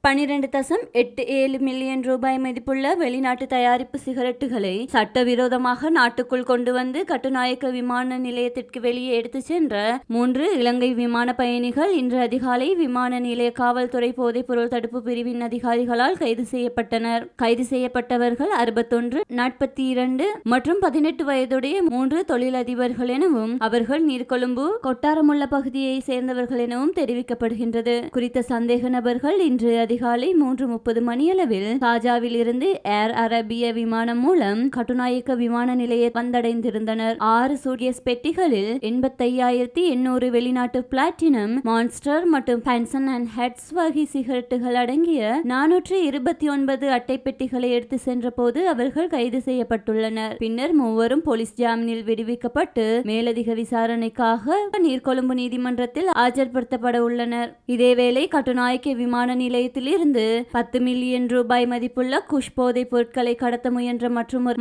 12.87 million ரூபாய் மதிப்புள்ள வெளிநாட்டு தயாரிப்பு சிகரெட்டுகளை சட்டவிரோதமாக நாட்டுக்குள் கொண்டு வந்து கட்டுநாயக்க விமான நிலையத்திற்கு வெளியே எடுத்துச் சென்ற 3 இலங்கை விமான பயணிகள் இன்று அதிகாலை விமான நிலைய காவல்துறை போதைப்பொருள் தடுப்பு பிரிவின் அதிகாரிகளால் கைது செய்யப்பட்டனர். கைது செய்யப்பட்டவர்கள் 61, 42 மற்றும் 18 வயதுடைய 3 தொழிலதிபர்கள் எனவும் அவர்கள் நீர்கொழும்பு கொட்டாரமுள்ள பகுதியை சேர்ந்தவர்கள் எனவும் தெரிவிக்கப்படுகின்றது. குறித்த சந்தேக நபர்கள் இன்று அதிகாலை 3:30 மணியளவில் சாஜாவில் இருந்து ஏர் அரேபிய விமானம் மூலம் கட்டுநாயக்க விமான நிலைய வந்தடைந்திருந்தனர். 6 சூட்கேஸ் பெட்டிகளில் 85,800 வெளிநாட்டு பிளாட்டினம், மான்ஸ்டர் மற்றும் பென்சன் அண்ட் ஹெட்ஸ் வகை சிகரெட்டுகள் அடங்கிய 429 அட்டை பெட்டிகளை எடுத்து சென்ற போது அவர்கள் கைது செய்யப்பட்டுள்ளனர். பின்னர் மூவரும் போலீஸ் ஜாமீனில் விடுவிக்கப்பட்டு மேலதிக விசாரணைக்காக நீர்கொழும்பு நீதிமன்றத்தில் ஆஜர்படுத்தப்பட உள்ளனர். இதேவேளை கட்டுநாயக்க விமான நிலையத்திலிருந்து 10 மில்லியன் ரூபாய் மதிப்புள்ள குஷ் போதைப் பொருட்களை கடத்த முயன்ற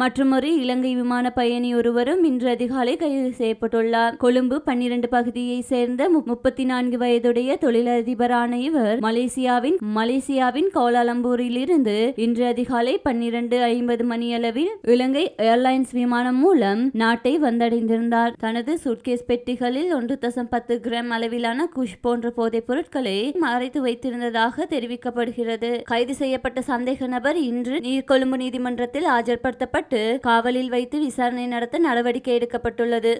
மற்றொரு இலங்கை விமான பயணி ஒருவரும் இன்று அதிகாலை கைது செய்யப்பட்டுள்ளார். கொழும்பு 12 பகுதியை சேர்ந்த 34 வயதுடைய தொழிலதிபரான இவர் மலேசியாவின் கோலாலம்பூரில் இருந்து இன்று அதிகாலை 12:50 மணியளவில் இலங்கை ஏர்லைன்ஸ் விமானம் மூலம் நாட்டை வந்தடைந்திருந்தார். தனது சூட்கேஸ் பெட்டிகளில் 1.10 கிராம் அளவிலான குஷ் போன்ற போதைப் பொருட்களை மறைத்து வைத்திருந்ததாக தெரிவிக்கப்படுகிறது. கைது செய்யப்பட்ட சந்தேக நபர் இன்று நீர்கொழும்பு நீதிமன்றத்தில் ஆஜர்படுத்தப்பட்டு காவலில் வைத்து விசாரணை நடத்த நடவடிக்கை எடுக்கப்பட்டுள்ளது.